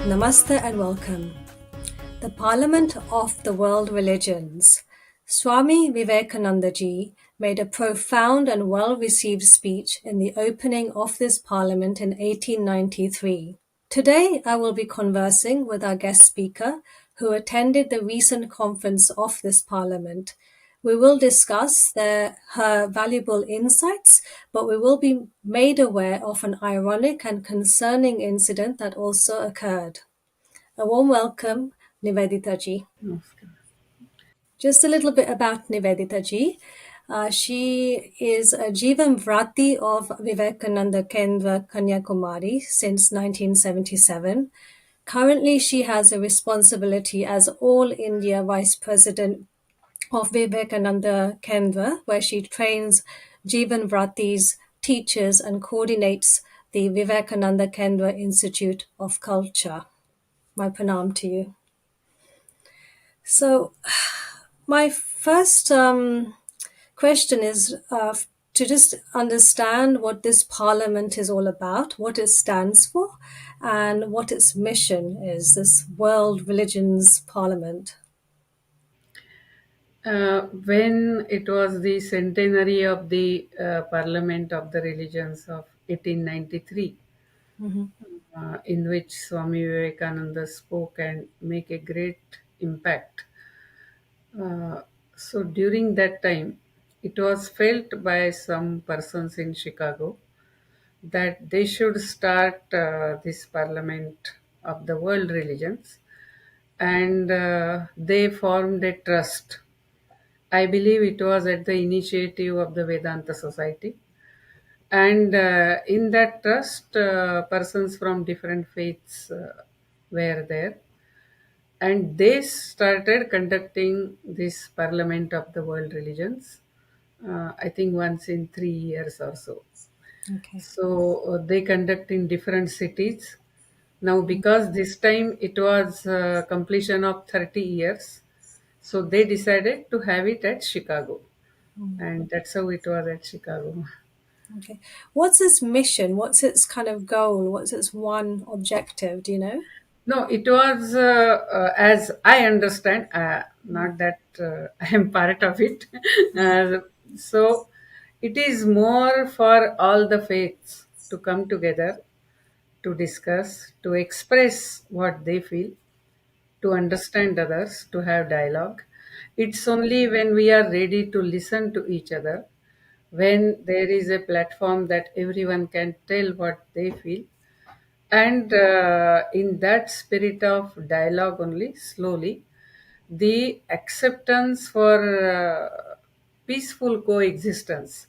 Namaste and welcome. The Parliament of the World Religions. Swami Vivekananda ji made a profound and well-received speech in the opening of this parliament in 1893. Today, I will be conversing with our guest speaker who attended the recent conference of this parliament. We will discuss her valuable insights, but we will be made aware of an ironic and concerning incident that also occurred. A warm welcome, Nivedita ji. Namaskar. Just a little bit about Nivedita ji. She is a Jivan Vrati of Vivekananda Kendra, Kanyakumari since 1977. Currently, she has a responsibility as All India Vice President of Vivekananda Kendra, where she trains Jivan Vratis, teachers, and coordinates the Vivekananda Kendra Institute of Culture. My pranam to you. So, my first question is to just understand what this parliament is all about, what it stands for, and what its mission is, this World Religions Parliament. When it was the centenary of the Parliament of the Religions of 1893, Mhm. in which Swami Vivekananda spoke and make a great impact. Uh, so during that time, it was felt by some persons in Chicago that they should start this Parliament of the World Religions, and they formed a trust. I believe it was at the initiative of the Vedanta Society. And in that trust, persons from different faiths were there. And they started conducting this Parliament of the World Religions, I think once in 3 years or so. Okay. So they conduct in different cities. Now, because this time it was completion of 30 years, so they decided to have it at Chicago. And that's how it was at Chicago. Okay. What's its mission? What's its kind of goal? What's its one objective? Do you know? No, it was, as I understand, not that I am part of it. uh, so it is more for all the faiths to come together, to discuss, to express what they feel, to understand others, to have dialogue. It's only when we are ready to listen to each other, when there is a platform that everyone can tell what they feel, and in that spirit of dialogue only, slowly, the acceptance for peaceful coexistence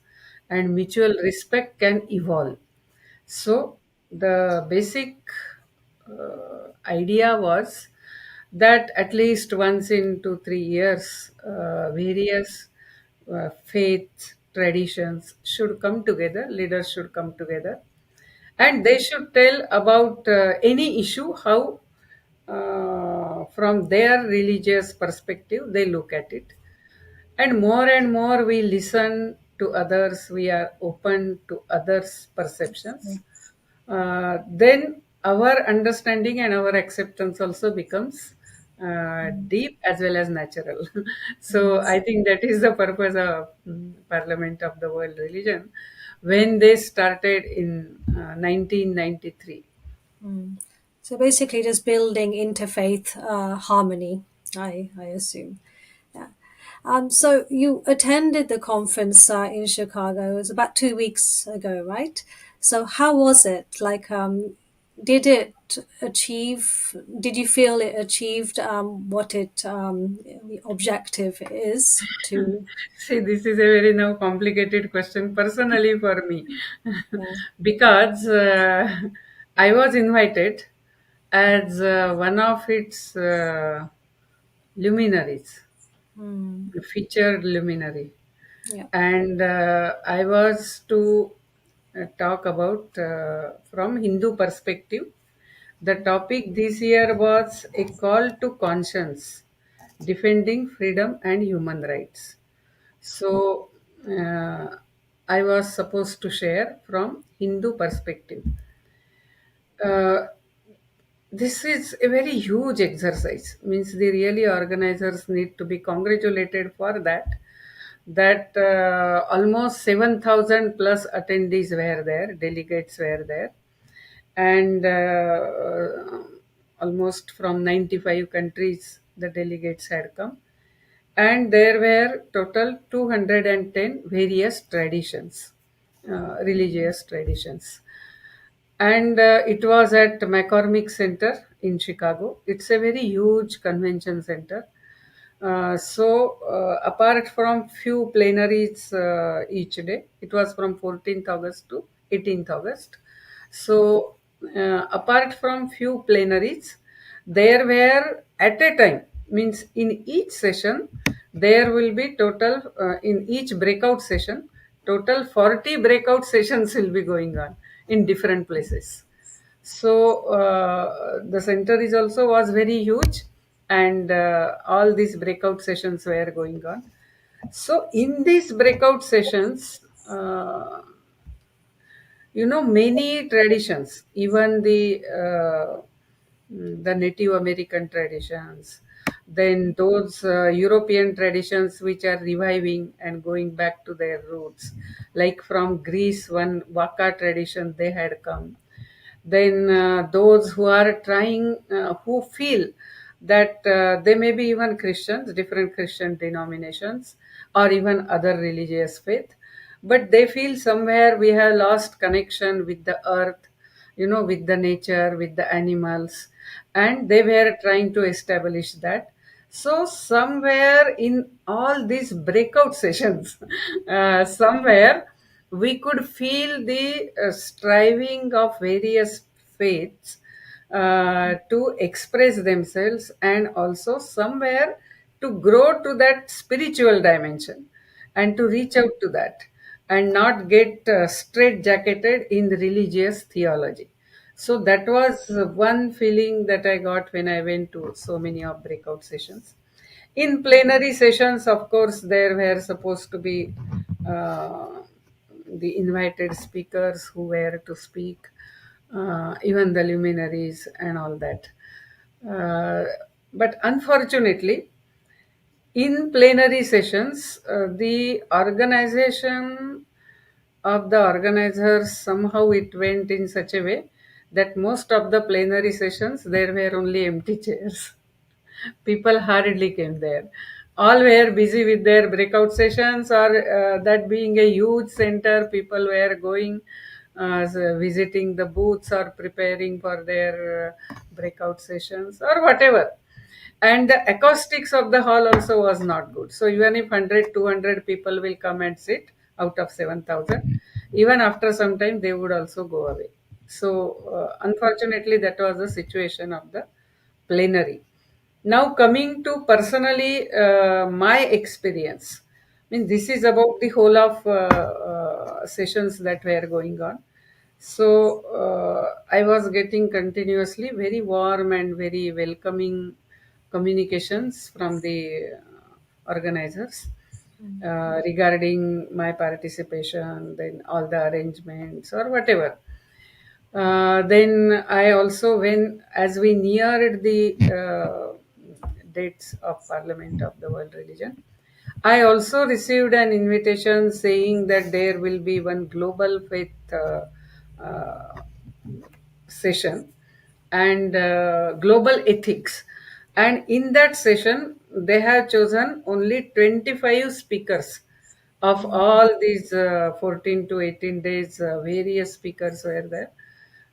and mutual respect can evolve. So, the basic idea was that at least once in 2 3 years, various faith traditions should come together, leaders should come together, and they should tell about any issue how, from their religious perspective, they look at it. And more we listen to others, we are open to others' perceptions, then our understanding and our acceptance also becomes deep as well as natural. So Yes. I think that is the purpose of Parliament of the World Religion when they started in 1993. Mm. So basically, just building interfaith harmony, I assume. Yeah. So you attended the conference in Chicago. It was about 2 weeks ago, right? So how was it? Like, did it achieve? Did you feel it achieved what it the objective is to? See, this is a very now complicated question personally for me, Yeah. because I was invited as one of its luminaries, Mm. featured luminary, Yeah. and I was to talk about from Hindu perspective. The topic this year was a call to conscience, defending freedom and human rights. So I was supposed to share from Hindu perspective. Uh, this is a very huge exercise. Means the really organizers need to be congratulated for that. That almost 7,000 plus attendees were there, delegates were there, and almost from 95 countries the delegates had come, and there were total 210 various traditions, religious traditions, and it was at McCormick Center in Chicago. It's a very huge convention center. Apart from few plenaries each day, it was from 14th August to 18th August. So, apart from few plenaries, there were at a time, means in each session, there will be total, in each breakout session, total 40 breakout sessions will be going on in different places. So the center is also was very huge, and all these breakout sessions were going on. So in these breakout sessions, many traditions, even the Native American traditions, then those European traditions which are reviving and going back to their roots, like from Greece, one Waka tradition they had come. Then those who are trying, who feel that they may be even Christians, different Christian denominations, or even other religious faith, but they feel somewhere we have lost connection with the earth, with the nature, with the animals, and they were trying to establish that. So somewhere in all these breakout sessions, somewhere we could feel the striving of various faiths to express themselves, and also somewhere to grow to that spiritual dimension and to reach out to that, and not get straight jacketed in the religious theology. So that was one feeling that I got when I went to so many of breakout sessions. In plenary sessions, of course, there were supposed to be uh, the invited speakers who were to speak, even the luminaries and all that. Uh, but unfortunately, in plenary sessions, the organization of the organizers, somehow it went in such a way that most of the plenary sessions there were only empty chairs. People hardly came there. All were busy with their breakout sessions, or that being a huge center, people were going, visiting the booths or preparing for their breakout sessions or whatever. And the acoustics of the hall also was not good. So even if 100, 200 people will come and sit out of 7,000, even after some time they would also go away. So unfortunately, that was the situation of the plenary. Now coming to personally my experience, I mean this is about the whole of sessions that were going on. So I was getting continuously very warm and very welcoming communications from the organizers regarding my participation, then all the arrangements or whatever. Then I also, when as we neared the dates of Parliament of the World Religion, I also received an invitation saying that there will be one global faith uh, session and global ethics. And in that session, they have chosen only 25 speakers of all these 14 to 18 days, various speakers were there.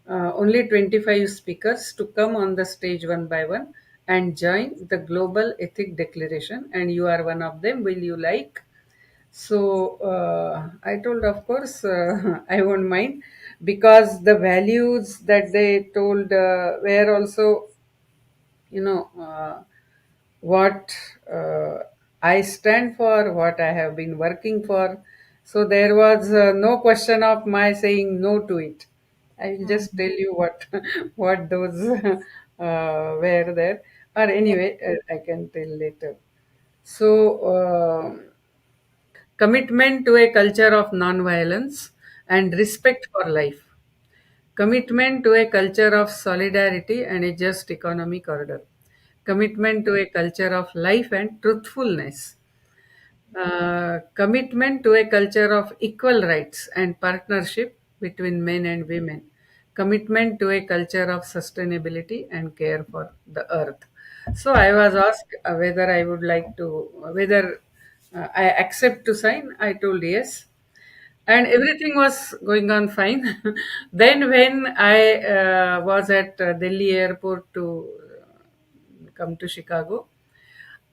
Only 25 speakers to come on the stage one by one and join the Global Ethic Declaration. And you are one of them. Will you like? So I told, of course, I won't mind, because the values that they told were also, you know, what I stand for, what I have been working for. So there was no question of my saying no to it. I will just tell you what what those were there. Or Yeah. anyway, I can tell later. So. Commitment to a culture of non-violence and respect for life. Commitment to a culture of solidarity and a just economic order. Commitment to a culture of life and truthfulness. Commitment to a culture of equal rights and partnership between men and women. Commitment to a culture of sustainability and care for the earth. So I was asked whether I would like to, whether I accept to sign. I told yes, and everything was going on fine. Then when I was at Delhi airport to come to Chicago,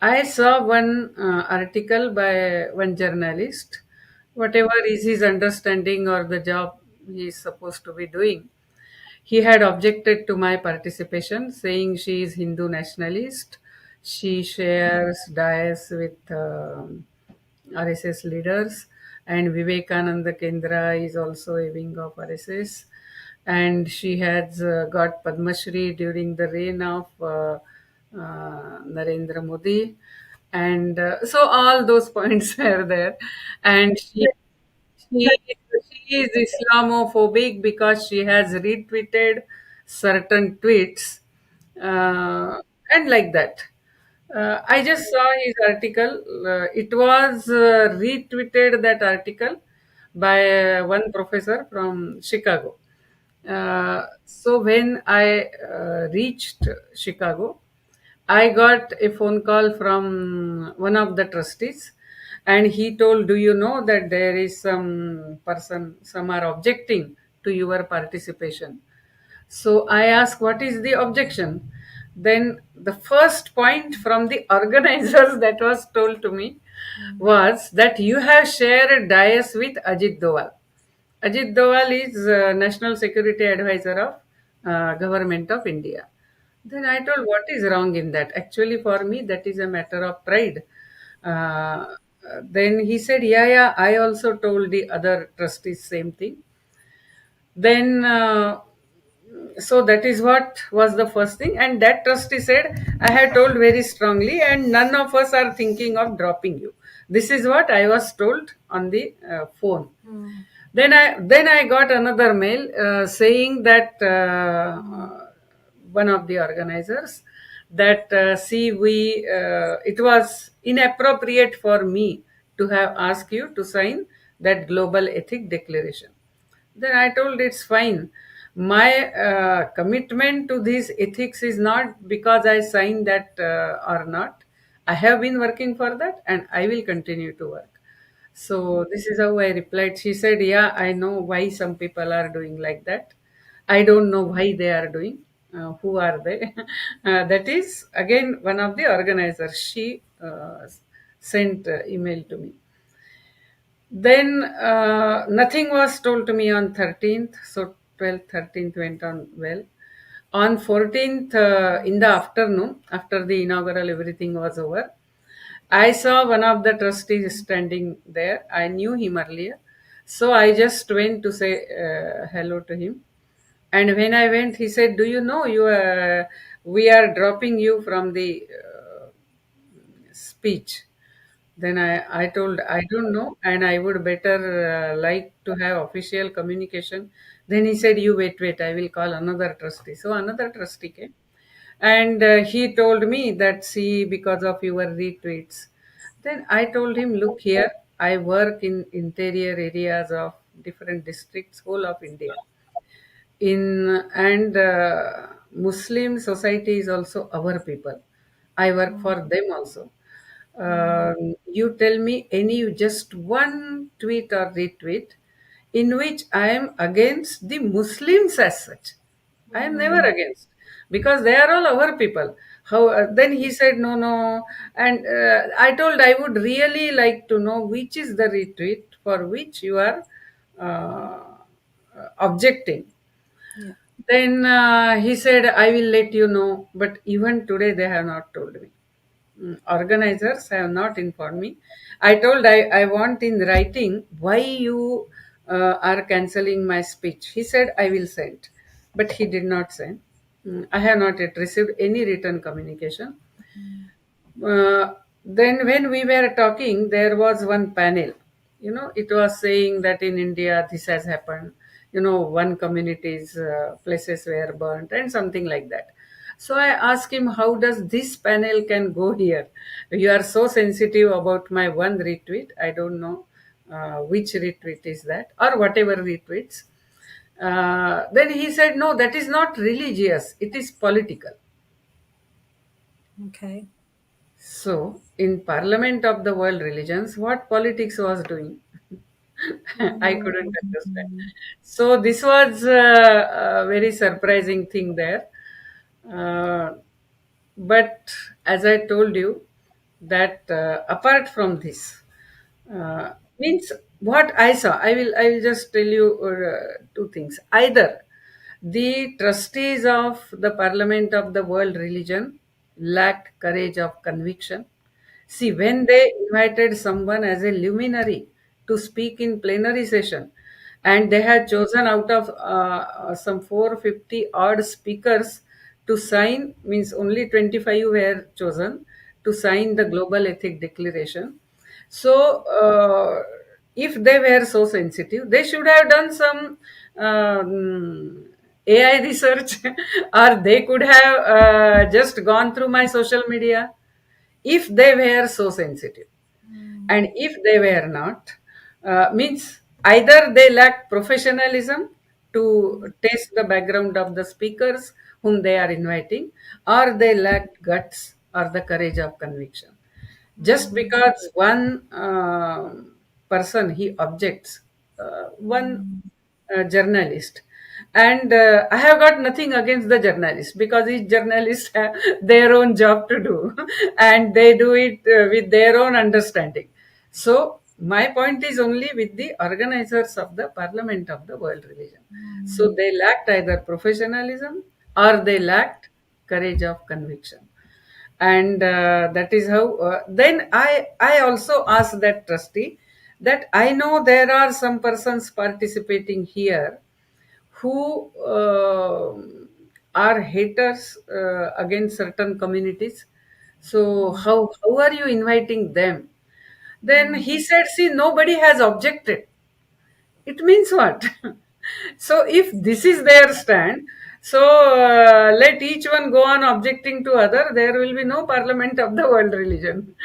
I saw one article by one journalist. Whatever is his understanding or the job he is supposed to be doing, he had objected to my participation, saying she is Hindu nationalist. She shares dais with RSS leaders, and Vivekananda Kendra is also a wing of RSS. And she has got Padma Shri during the reign of Narendra Modi. And so all those points are there. And she is Islamophobic because she has retweeted certain tweets, and like that. I just saw his article. It was retweeted, that article, by one professor from Chicago. So when I reached Chicago, I got a phone call from one of the trustees, and he told, "Do you know that there is some person, some are objecting to your participation?" So I asked, "What is the objection?" Then the first point from the organizers that was told to me was that you have shared dais with Ajit Doval. Ajit Doval is National Security Advisor of Government of India. Then I told, what is wrong in that? Actually, for me, that is a matter of pride. Uh, then he said, yeah, yeah, I also told the other trustees same thing. Then, so that is what was the first thing. And that trustee said, I had told very strongly, and none of us are thinking of dropping you. This is what I was told on the phone. Then I got another mail saying that one of the organizers, that see, we it was inappropriate for me to have asked you to sign that Global Ethic Declaration. Then I told, it's fine. My commitment to these ethics is not because I signed that or not. I have been working for that, and I will continue to work. So this is how I replied. She said, yeah, I know why some people are doing like that. I don't know why they are doing. Who are they? That is again one of the organizers. She sent email to me. Then nothing was told to me on 13th. So 12th, 13th went on well. On 14th, in the afternoon, after the inaugural, everything was over, I saw one of the trustees standing there. I knew him earlier. So I just went to say hello to him. And when I went, he said, do you know, we are dropping you from the speech. Then I told, I don't know, and I would better like to have official communication. Then he said, you wait, I will call another trustee. So another trustee came, and he told me that, see, because of your retweets. Then I told him, look here, I work in interior areas of different districts, whole of India. And Muslim society is also our people. I work for them also. You tell me any just one tweet or retweet in which I am against the Muslims as such. I am never against, because they are all our people. How then he said, no, no, and I told, I would really like to know which is the retweet for which you are objecting. Yeah. Then he said, I will let you know. But even today, they have not told me. Organizers have not informed me. I told, I want in writing why you are canceling my speech. He said, I will send. But he did not send. I have not yet received any written communication. Then when we were talking, there was one panel. It was saying that in India this has happened, one community's places were burnt and something like that. So I asked him, how does this panel can go here? You are so sensitive about my one retweet. I don't know which retweet is that, or whatever retweets. Then he said, no, that is not religious, it is political. Okay. So, in Parliament of the World Religions, what politics was doing? I couldn't understand. Mm. So, this was a very surprising thing there. Uh, but as I told you, that apart from this, means what I saw, I will just tell you two things. Either the trustees of the Parliament of the World Religion lacked courage of conviction. See, when they invited someone as a luminary to speak in plenary session, and they had chosen out of some 450 odd speakers to sign, means only 25 were chosen to sign the Global Ethic Declaration. So, if they were so sensitive, they should have done some AI research, or they could have just gone through my social media if they were so sensitive. And if they were not, means either they lack professionalism to test the background of the speakers whom they are inviting, or they lack guts or the courage of conviction. Just because one person he objects, one journalist, and I have got nothing against the journalist, because each journalist have their own job to do and they do it with their own understanding. So my point is only with the organizers of the Parliament of the World Religion. So they lacked either professionalism or they lacked courage of conviction. And that is how then I also asked that trustee, that I know there are some persons participating here who are haters against certain communities. So how are you inviting them? Then he said, see, nobody has objected. It means what? So if this is their stand, so let each one go on objecting to other, there will be no Parliament of the World Religion.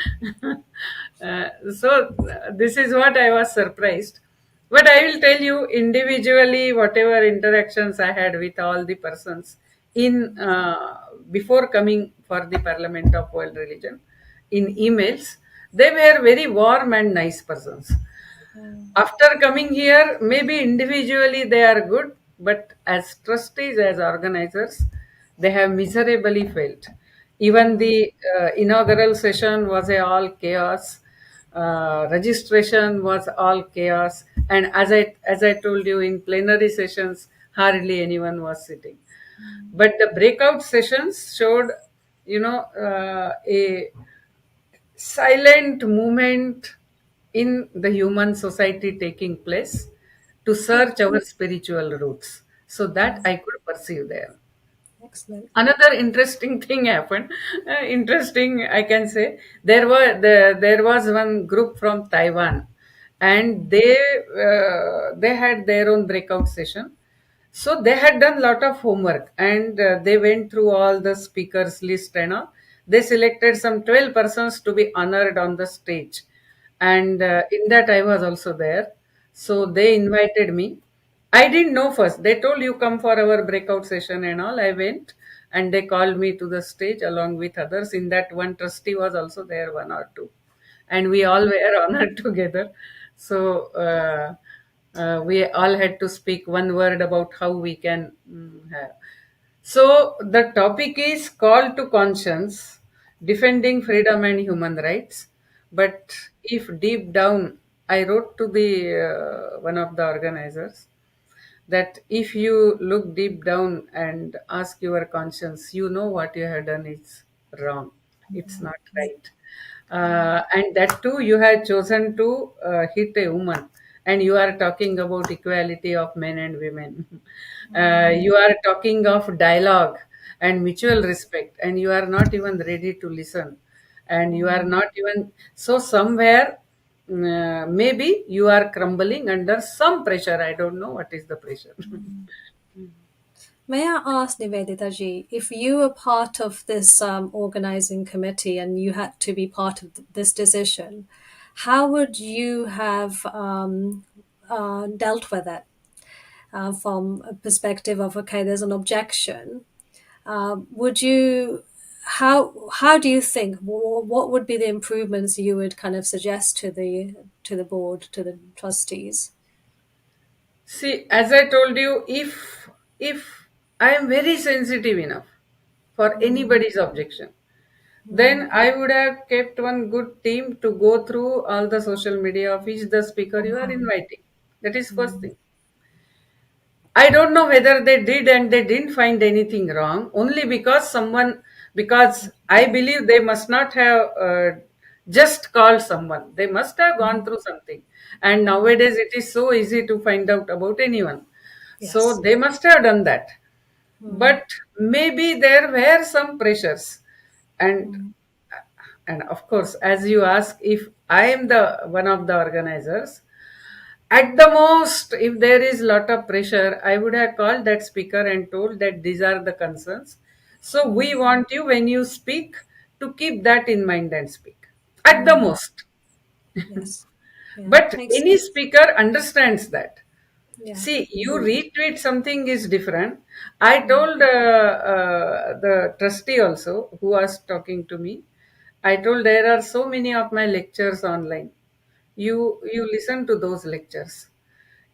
So this is what I was surprised. But I will tell you individually whatever interactions I had with all the persons in before coming for the Parliament of World Religion in emails. They were very warm and nice persons. After coming here, maybe individually they are good, but as trustees, as organizers, they have miserably failed. Even the inaugural session was a all chaos. Registration was all chaos, and as I told you, in plenary sessions, hardly anyone was sitting. But the breakout sessions showed, a silent movement in the human society taking place to search our spiritual roots. So that I could perceive there. Excellent. Another interesting thing happened. Interesting, I can say. There was one group from Taiwan, and they had their own breakout session. So they had done lot of homework, and they went through all the speakers list and all. They selected some 12 persons to be honored on the stage, and in that I was also there. So they invited me. I didn't know first. They told, you come for our breakout session and all. I went, and they called me to the stage along with others. In that, one trustee was also there, one or two, and we all were honored together. So we all had to speak one word about how we can have. So the topic is call to conscience, defending freedom and human rights. But if deep down, I wrote to the one of the organizers that if you look deep down and ask your conscience, you know what you have done is wrong. It's not right. And that too, you have chosen to hit a woman, and you are talking about equality of men and women. You are talking of dialogue and mutual respect, and you are not even ready to listen, and you are not even so somewhere. maybe you are crumbling under some pressure. I don't know what is the pressure. May I ask Nivedita ji, if you were part of this organizing committee and you had to be part of this decision, how would you have dealt with it from a perspective of, okay, there's an objection? Would you, how do you think, what would be the improvements you would kind of suggest to the board, to the trustees? See, as I told you, if I am very sensitive enough for Mm, anybody's objection, then mm, I would have kept one good team to go through all the social media of each the speaker you are inviting. That is first mm, thing. I don't know whether they did and they didn't find anything wrong, only because because I believe they must not have just called someone. They must have gone mm, through something. And mm. nowadays it is so easy to find out about anyone. So Yes. they must have done that. Mm, But maybe there were some pressures. And mm, and of course, as you ask, if I am the one of the organizers, at the most, if there is lot of pressure, I would have called that speaker and told that these are the concerns. So we mm, want you when you speak to keep that in mind and speak. At the mm. most. Yes. Yeah. But Makes any sense. speaker understands that. Yeah. See, you Mm, retweet something is different. I mm, told the trustee also who was talking to me, I told there are so many of my lectures online. You listen to those lectures.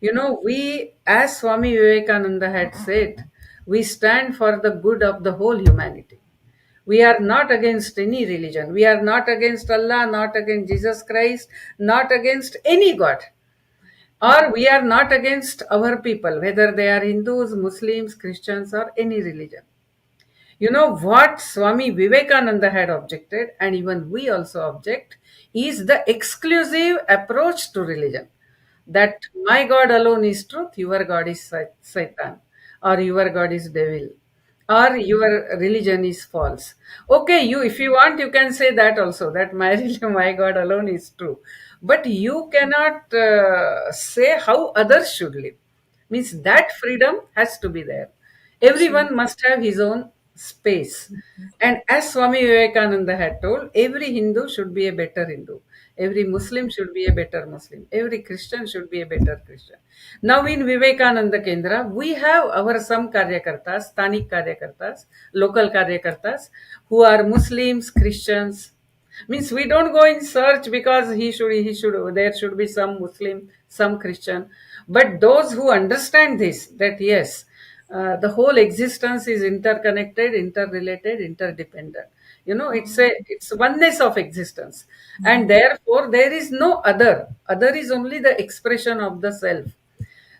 You know, we, as Swami Vivekananda had said, we stand for the good of the whole humanity. We are not against any religion. We are not against Allah, not against Jesus Christ, not against any God. Or we are not against our people, whether they are Hindus, Muslims, Christians, or any religion. You know what Swami Vivekananda had objected, and even we also object, is the exclusive approach to religion. That my God alone is truth, your God is Satan, or your God is devil, or your religion is false. Okay, you if you want, you can say that also, that my religion, my God alone is true. But you cannot say how others should live. Means that freedom has to be there. Everyone absolutely. must have his own space. And as Swami Vivekananda had told, every Hindu should be a better Hindu. Every Muslim should be a better Muslim. Every Christian should be a better Christian. Now in Vivekananda Kendra, we have our some karyakartas, Thanik karyakartas, local karyakartas, who are Muslims, Christians, means we don't go in search because he should there should be some Muslim, some Christian, but those who understand this, that yes, the whole existence is interconnected, interrelated, interdependent. You know, it's oneness of existence, and therefore there is no other is only the expression of the self.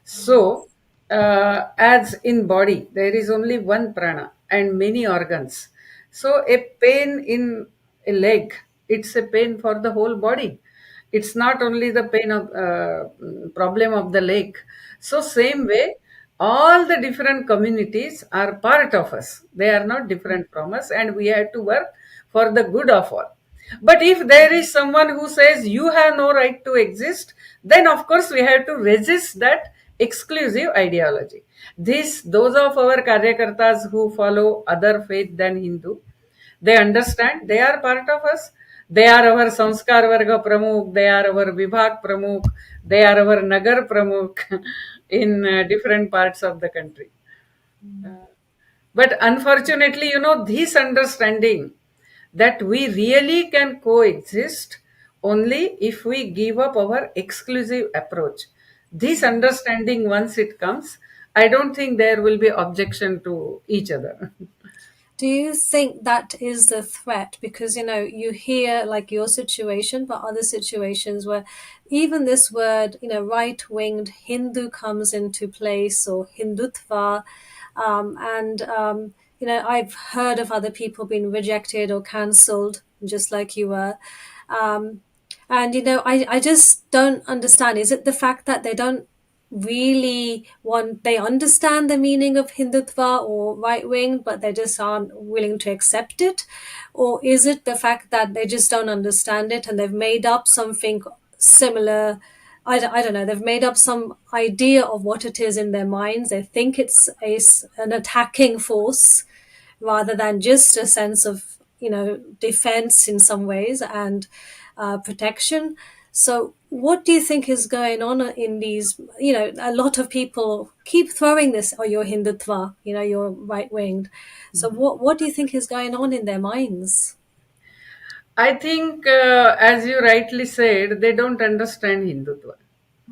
So, as in body, there is only one prana and many organs. So, a pain in a leg, it's a pain for the whole body. It's not only the pain of problem of the leg. So, same way, all the different communities are part of us. They are not different from us, and we have to work for the good of all. But if there is someone who says you have no right to exist, then of course we have to resist that exclusive ideology. Those of our karyakartas who follow other faith than Hindu, they understand they are part of us. They are our Samskar Varga Pramukh, they are our Vibhag Pramukh, they are our Nagar Pramukh in different parts of the country. But unfortunately, you know, this understanding that we really can coexist only if we give up our exclusive approach. This understanding, once it comes, I don't think there will be objection to each other. Do you think that is the threat? Because, you know, you hear like your situation, but other situations where even this word, you know, right winged Hindu comes into place, or Hindutva. You know, I've heard of other people being rejected or cancelled, just like you were. Um, and, you know, I just don't understand. Is it the fact that they don't really want, they understand the meaning of Hindutva or right wing, but they just aren't willing to accept it? Or is it the fact that they just don't understand it and they've made up something similar. I don't know. They've made up some idea of what it is in their minds. They think it's an attacking force rather than just a sense of, defense in some ways and protection. So, what do you think is going on in these? A lot of people keep throwing this, "Oh, you're Hindutva," you're right winged. So, what do you think is going on in their minds? I think, as you rightly said, they don't understand Hindutva.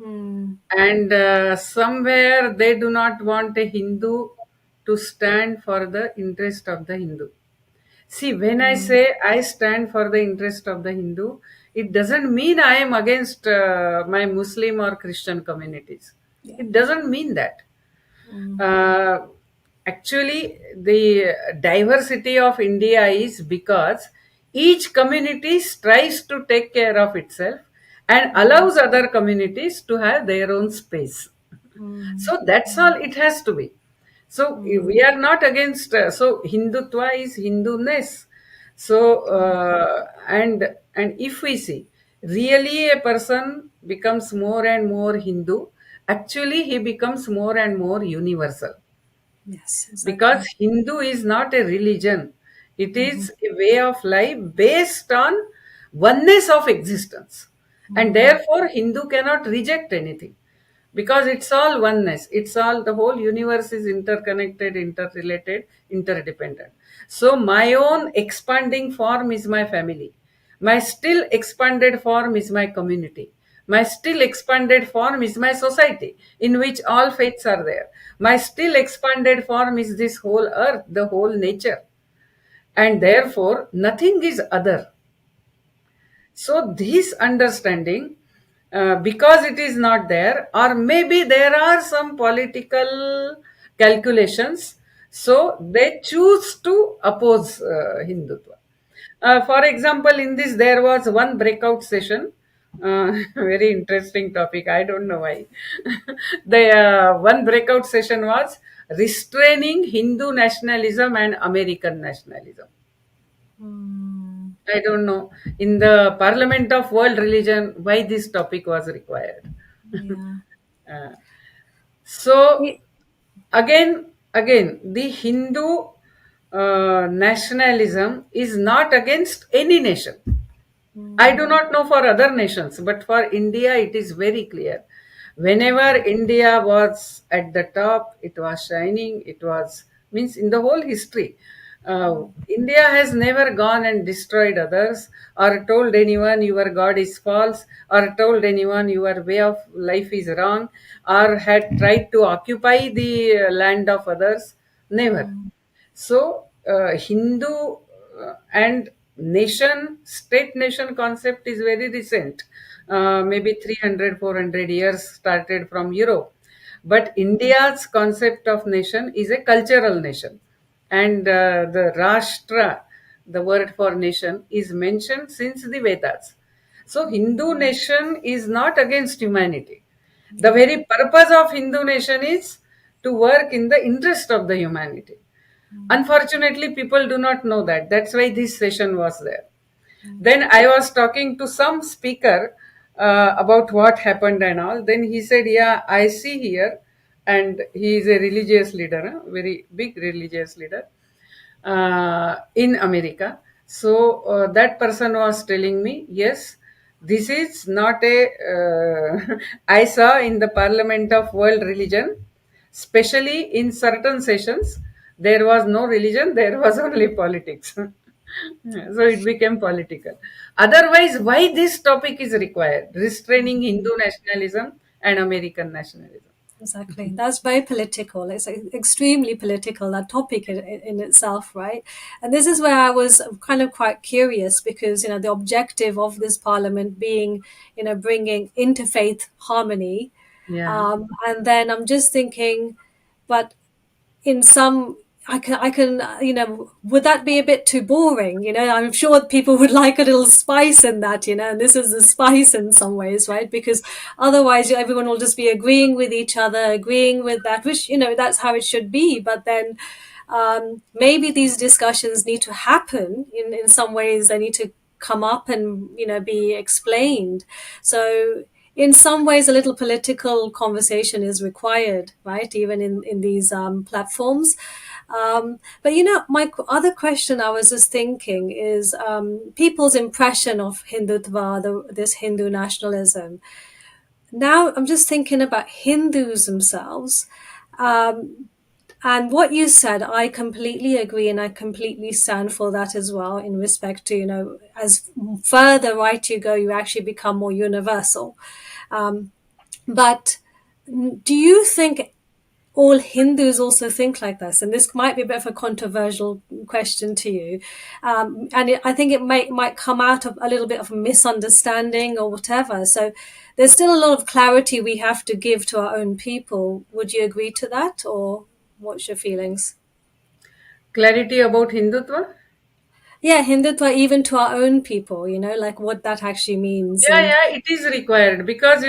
Hmm. And somewhere they do not want a Hindu to stand for the interest of the Hindu. See, when I Hmm. say I stand for the interest of the Hindu, it doesn't mean I am against my Muslim or Christian communities. Yeah. It doesn't mean that. Hmm. Uh, Actually, the diversity of India is because each community tries to take care of itself and Hmm. allows other communities to have their own space. Hmm. So that's all it has to be. So Hmm. we are not against. So Hindutva is Hinduness. So and if we see really a person becomes more and more Hindu, actually he becomes more and more universal, Yes, because exactly. Hindu is not a religion. It Hmm. is a way of life based on oneness of existence. And Hmm. therefore, Hindu cannot reject anything because it's all oneness. It's all, the whole universe is interconnected, interrelated, interdependent. So, my own expanding form is my family. My still expanded form is my community. My still expanded form is my society, in which all faiths are there. My still expanded form is this whole earth, the whole nature. And therefore, nothing is other. So, this understanding, because it is not there, or maybe there are some political calculations, so they choose to oppose Hindutva. For example, in this, there was one breakout session. Very interesting topic. I don't know why. The one breakout session was restraining Hindu nationalism and American nationalism. Hmm. I don't know. In the Parliament of World Religion, why this topic was required. Yeah. Uh, so It, again, the Hindu nationalism is not against any nation. I do hmm. not know for other nations, but for India, it is very clear. Whenever India was at the top, it was shining. It was, means, in the whole history. India has never gone and destroyed others, or told anyone your God is false, or told anyone your way of life is wrong, or had tried to occupy the land of others. Never. Hmm. So, Hindu and nation, state nation concept is very recent. Maybe 300, 400 years started from Europe. But India's concept of nation is a cultural nation. And the Rashtra, the word for nation, is mentioned since the Vedas. So, Hindu nation is not against humanity. The Yeah. very purpose of Hindu nation is to work in the interest of the humanity. Unfortunately, people do not know that. That's why this session was there. Then I was talking to some speaker about what happened and all. Then he said, "Yeah, I see here," and he is a religious leader, very big religious leader in America. So that person was telling me, yes, this is not a. I saw in the Parliament of World Religion, especially in certain sessions, there was no religion, there was only politics. So it became political. Otherwise, why this topic is required? Restraining Hindu nationalism and American nationalism. Exactly. That's very political. It's extremely political, that topic in itself, right? And this is where I was kind of quite curious because, the objective of this parliament being, bringing interfaith harmony. Yeah. And then I'm just thinking, but in some I can would that be a bit too boring? I'm sure people would like a little spice in that, and this is the spice in some ways, right? Because otherwise everyone will just be agreeing with each other, agreeing with that, which that's how it should be. But then maybe these discussions need to happen in some ways. They need to come up and be explained. So in some ways, a little political conversation is required, right? Even in these platforms. But my other question I was just thinking is people's impression of Hindutva, this Hindu nationalism. Now I'm just thinking about Hindus themselves. Um, and what you said, I completely agree, and I completely stand for that as well. In respect to, as further right you go, you actually become more universal. Um, but do you think all Hindus also think like this? And this might be a bit of a controversial question to you. I think it might come out of a little bit of a misunderstanding or whatever. So there's still a lot of clarity we have to give to our own people. Would you agree to that, or what's your feelings? Clarity about Hindutva? Yeah, Hindutva, even to our own people, like what that actually means. Yeah, And yeah, it is required because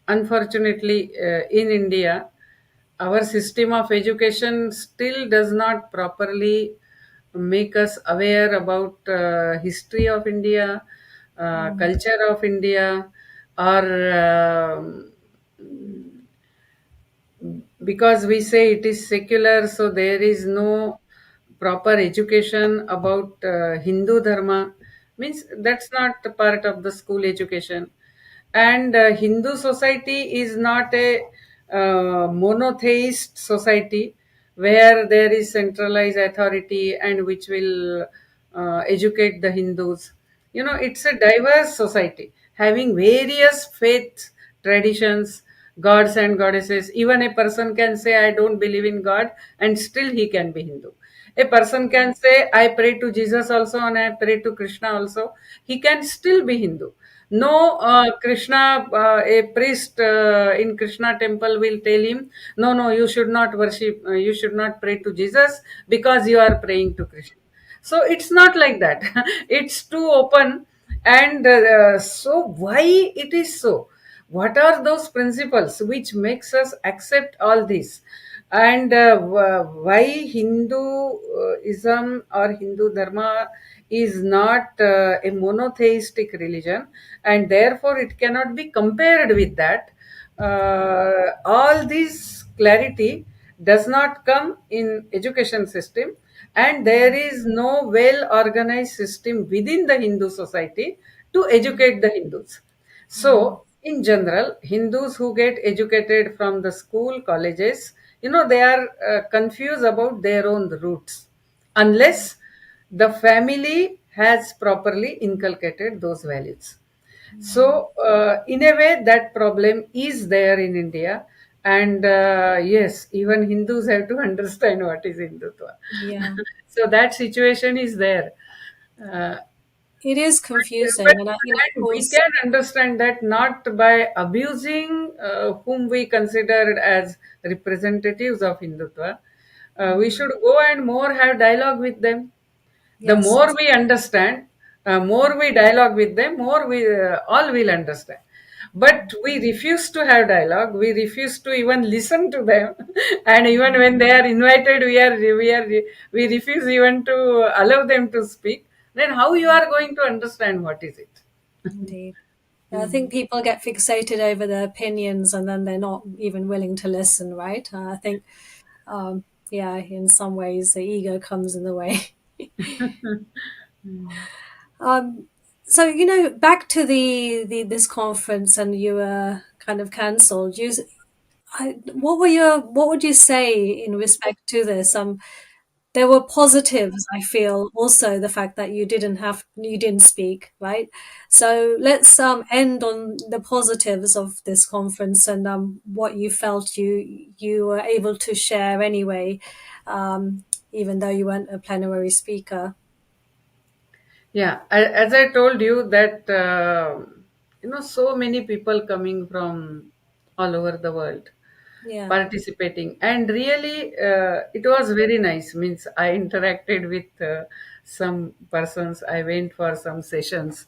unfortunately, in India, our system of education still does not properly make us aware about history of India, culture of India, or because we say it is secular, so there is no proper education about Hindu dharma, means that's not a part of the school education. And Hindu society is not a monotheist society where there is centralized authority and which will educate the Hindus. It's a diverse society having various faiths, traditions, gods and goddesses. Even a person can say, I don't believe in God, and still he can be Hindu. A person can say, I pray to Jesus also and I pray to Krishna also. He can still be Hindu. No, a priest in Krishna temple will tell him, no, no, you should not worship, you should not pray to Jesus because you are praying to Krishna. So it's not like that. It's too open. And so why it is so? What are those principles which makes us accept all this? And why Hinduism or Hindu dharma is not a monotheistic religion, and therefore it cannot be compared with that. All this clarity does not come in education system, and there is no well organized system within the Hindu society to educate the Hindus. So in general, Hindus who get educated from the school colleges, they are confused about their own roots unless the family has properly inculcated those values. So, in a way, that problem is there in India. And yes, even Hindus have to understand what is Hindutva. yeah, So, that situation is there. Uh, it is but confusing, and of and we course, can understand that not by abusing whom we consider as representatives of Hindutva. We should go and more have dialogue with them. The yes, more we understand, more we dialogue with them, more we all will understand. But we refuse to have dialogue. We refuse to even listen to them, and even when they are invited, we refuse even to allow them to speak. Then how you are going to understand what is it? indeed. I think Mm. people get fixated over their opinions and then they're not even willing to listen, right? I think, yeah, in some ways the ego comes in the way. um, so, back to the this conference, and you were kind of cancelled. What would you say in respect to this? There were positives, I feel, also the fact that you didn't speak, right? So let's end on the positives of this conference, and what you felt you were able to share anyway, even though you weren't a plenary speaker. Yeah, as I told you that so many people coming from all over the world Yeah. participating, and really it was very nice. Means I interacted with some persons. I went for some sessions.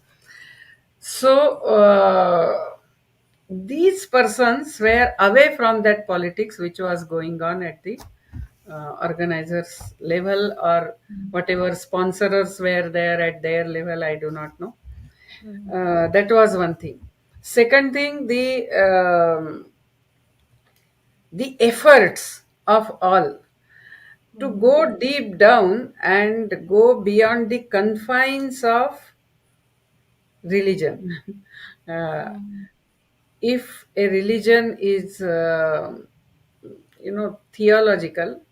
So these persons were away from that politics which was going on at the organizers level, or whatever sponsors were there at their level, I do not know. That was one thing. Second thing, the efforts of all to go deep down and go beyond the confines of religion. uh, if a religion is theological,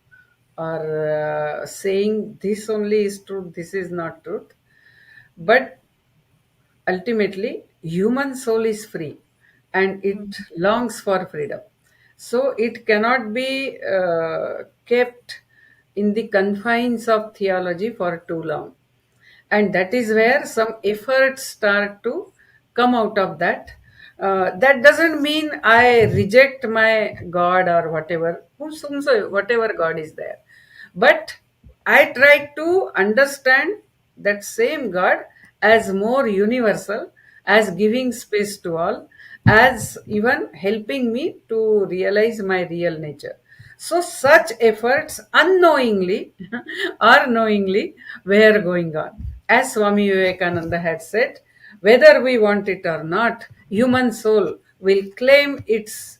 or saying this only is truth, this is not truth, but ultimately human soul is free and it longs for freedom, so it cannot be kept in the confines of theology for too long. And that is where some efforts start to come out of that. That doesn't mean I reject my God or whatever, whomsoever, whatever God is there, but I try to understand that same God as more universal, as giving space to all, as even helping me to realize my real nature. So, such efforts unknowingly or knowingly were going on. As Swami Vivekananda had said, whether we want it or not, human soul will claim its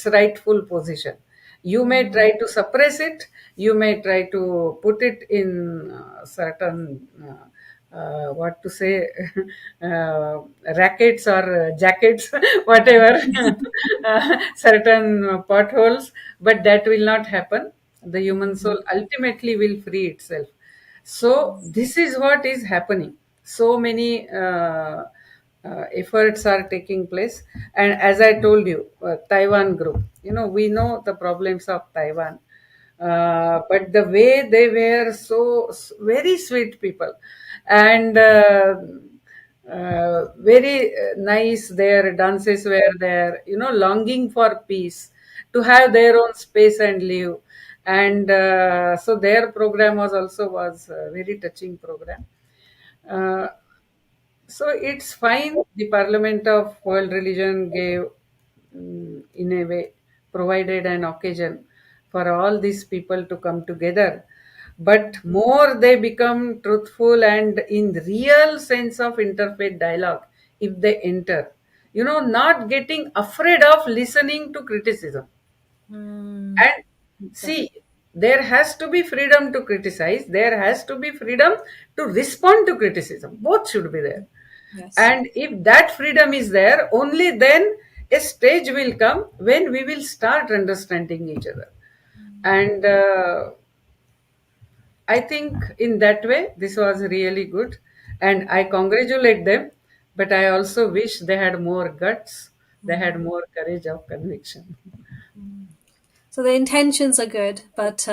rightful position. You may try to suppress it, you may try to put it in certain what to say, rackets or jackets, whatever, certain potholes, but that will not happen. The human soul ultimately will free itself. So this is what is happening. So many efforts are taking place, and as I told you, Taiwan group. We know the problems of Taiwan, but the way they were so very sweet people, and very nice. Their dances were there, longing for peace, to have their own space and live. And so their program was a very touching program. Uh, so it's fine. The Parliament of World Religion gave, in a way, provided an occasion for all these people to come together. But more they become truthful and in real sense of interfaith dialogue if they enter. Not getting afraid of listening to criticism. Mm. And see, there has to be freedom to criticize, there has to be freedom to respond to criticism. Both should be there. Yes. And if that freedom is there, only then a stage will come when we will start understanding each other. And I think in that way, this was really good. And I congratulate them, but I also wish they had more guts, they had more courage of conviction. So the intentions are good, but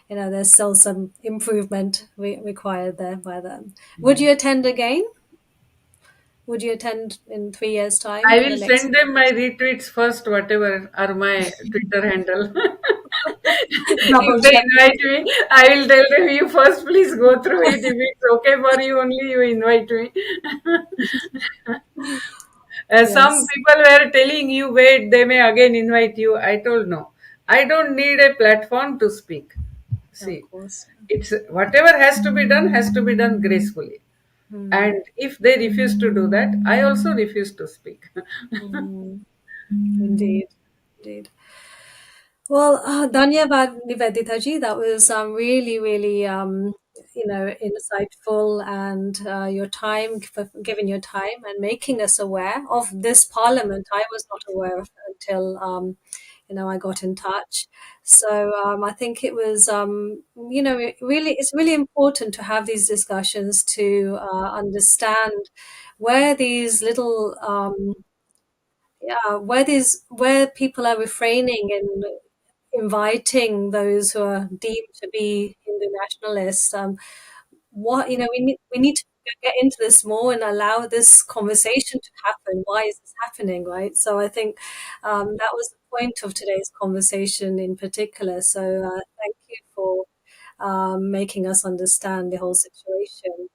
there's still some improvement required there by them. Would you attend again? Would you attend in 3 years' time I for the will next send them my retweets first, whatever are my Twitter handle. double If they check? invite me, I will tell them, you first please go through it. If it's okay for you, only you invite me. Some Yes, people were telling you, wait, they may again invite you. I told no. I don't need a platform to speak. of See, course. it's whatever has to be done gracefully. Hmm. And if they refuse to do that, I also refuse to speak. Hmm. Indeed, indeed. Well, Dhanyavad Nivedita ji, that was really, really, insightful, and your time, for giving your time and making us aware of this parliament. I was not aware of it until, I got in touch. So I think it was, it's really important to have these discussions to understand where these little, where people are refraining and inviting those who are deemed to be Hindu nationalists. We need to get into this more and allow this conversation to happen. Why is this happening, right? So I think that was the point of today's conversation in particular. So thank you for making us understand the whole situation.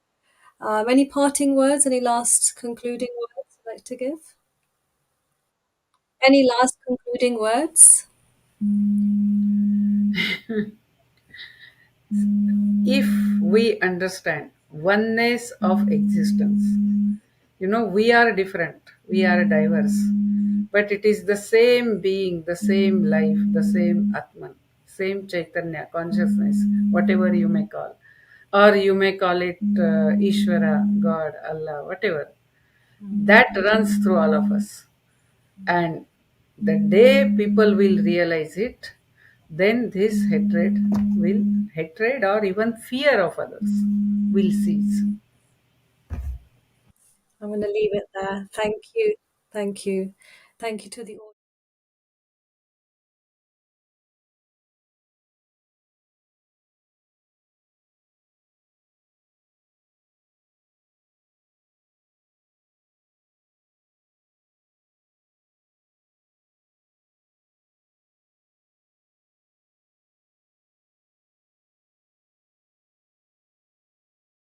Any parting words? Any last concluding words you'd like to give? Any last concluding words? If we understand oneness of existence, we are different, we are diverse, but it is the same being, the same life, the same Atman, same Chaitanya, consciousness, whatever you may call. Or you may call it Ishvara, God, Allah, whatever. That runs through all of us. And the day people will realize it, then this hatred or even fear of others will cease. I'm going to leave it there. Thank you. Thank you. Thank you to the audience.